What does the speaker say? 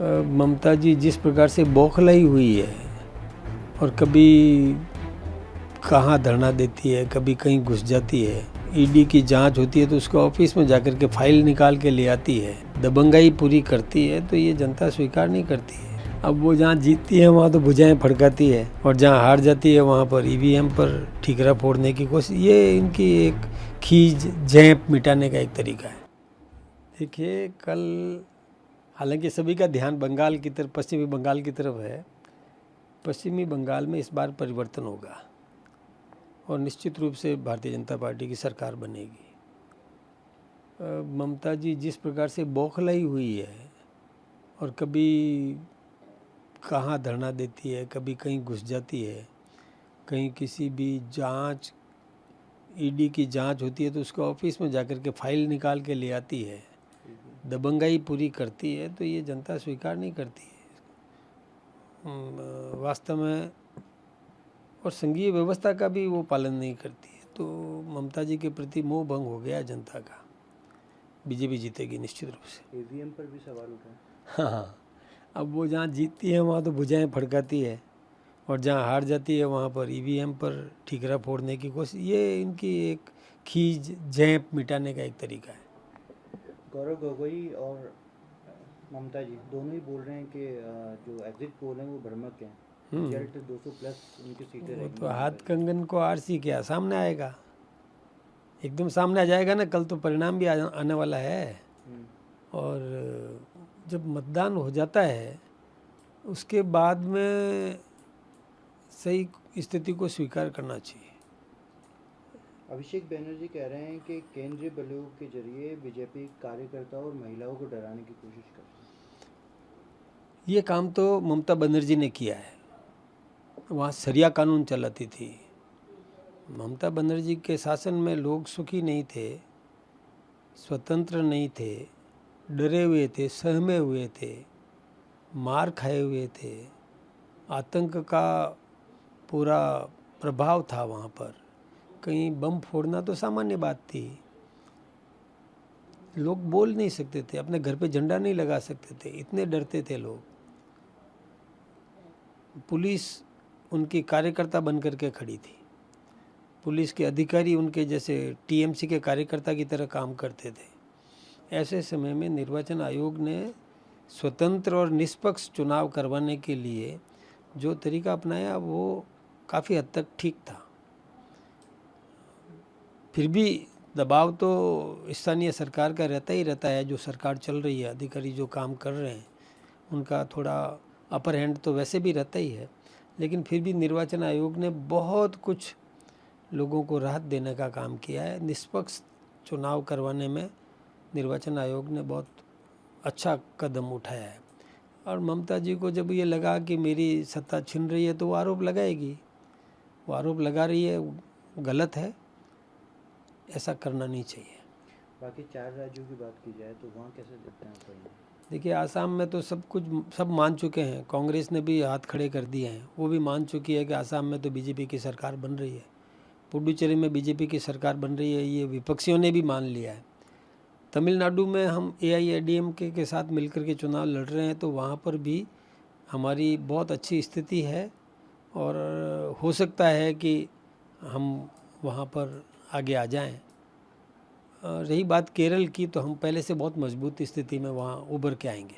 ममता जी जिस प्रकार से बौखलाई हुई है और कभी कहाँ धरना देती है, कभी कहीं घुस जाती है, ईडी की जांच होती है तो उसको ऑफिस में जाकर के फाइल निकाल के ले आती है, दबंगाई पूरी करती है, तो ये जनता स्वीकार नहीं करती है। अब वो जहाँ जीतती है वहाँ तो भुजाएं फड़काती है और जहाँ हार जाती है वहाँ पर ईवीएम पर ठीकरा फोड़ने की कोशिश। ये इनकी एक खींच झेप मिटाने का एक तरीका है। देखिए, कल हालांकि सभी का ध्यान बंगाल की तरफ, पश्चिमी बंगाल की तरफ है। पश्चिमी बंगाल में इस बार परिवर्तन होगा और निश्चित रूप से भारतीय जनता पार्टी की सरकार बनेगी। ममता जी जिस प्रकार से बौखलाई हुई है और कभी कहाँ धरना देती है, कभी कहीं घुस जाती है, कहीं किसी भी जांच, ईडी की जांच होती है तो उसको ऑफिस में जाकर के फाइल निकाल के ले आती है, दबंगाई पूरी करती है, तो ये जनता स्वीकार नहीं करती है वास्तव में। और संघीय व्यवस्था का भी वो पालन नहीं करती है। तो ममता जी के प्रति मोह भंग हो गया जनता का। बीजेपी जीतेगी निश्चित रूप से। ईवीएम पर भी सवाल उठा। हाँ, अब वो जहाँ जीतती है वहाँ तो भुजाएं फड़काती है और जहाँ हार जाती है वहाँ पर ईवीएम पर ठीकरा फोड़ने की कोशिश। ये इनकी एक खींच झेप मिटाने का एक तरीका है। गौरव गोगोई और ममता जी दोनों ही बोल रहे हैं कि जो एग्जिट पोल हैं वो भ्रामक हैं। रिजल्ट 200 प्लस उनकी सीटें वो रहेंगी। तो हाथ कंगन को आरसी क्या सामने आएगा, एकदम सामने आ जाएगा ना। कल तो परिणाम भी आने वाला है और जब मतदान हो जाता है उसके बाद में सही स्थिति को स्वीकार करना चाहिए। अभिषेक बनर्जी कह रहे हैं कि केंद्रीय बलों के जरिए बीजेपी कार्यकर्ताओं और महिलाओं को डराने की कोशिश कर रही है। ये काम तो ममता बनर्जी ने किया है। वहाँ शरिया कानून चलाती थी। ममता बनर्जी के शासन में लोग सुखी नहीं थे, स्वतंत्र नहीं थे, डरे हुए थे, सहमे हुए थे, मार खाए हुए थे, आतंक का पूरा प्रभाव था वहाँ पर। कहीं बम फोड़ना तो सामान्य बात थी। लोग बोल नहीं सकते थे, अपने घर पे झंडा नहीं लगा सकते थे, इतने डरते थे लोग। पुलिस उनकी कार्यकर्ता बन करके खड़ी थी। पुलिस के अधिकारी उनके जैसे टीएमसी के कार्यकर्ता की तरह काम करते थे। ऐसे समय में निर्वाचन आयोग ने स्वतंत्र और निष्पक्ष चुनाव करवाने के लिए जो तरीका अपनाया वो काफ़ी हद तक ठीक था। फिर भी दबाव तो स्थानीय सरकार का रहता ही रहता है। जो सरकार चल रही है, अधिकारी जो काम कर रहे हैं, उनका थोड़ा अपर हैंड तो वैसे भी रहता ही है। लेकिन फिर भी निर्वाचन आयोग ने बहुत कुछ लोगों को राहत देने का काम किया है। निष्पक्ष चुनाव करवाने में निर्वाचन आयोग ने बहुत अच्छा कदम उठाया है। और ममता जी को जब ये लगा कि मेरी सत्ता छिन रही है तो वो आरोप लगाएगी। वो आरोप लगा रही है, गलत है, ऐसा करना नहीं चाहिए। बाकी 4 राज्यों की बात की जाए तो वहाँ कैसे देखते हैं आप? देखिए, आसाम में तो सब मान चुके हैं। कांग्रेस ने भी हाथ खड़े कर दिए हैं। वो भी मान चुकी है कि आसाम में तो बीजेपी की सरकार बन रही है। पुडुचेरी में बीजेपी की सरकार बन रही है, ये विपक्षियों ने भी मान लिया है। तमिलनाडु में हम एआईएडीएमके के साथ मिलकर के चुनाव लड़ रहे हैं, तो वहाँ पर भी हमारी बहुत अच्छी स्थिति है और हो सकता है कि हम वहाँ पर आगे आ जाएं। रही बात केरल की, तो हम पहले से बहुत मजबूत स्थिति में वहाँ उभर के आएंगे।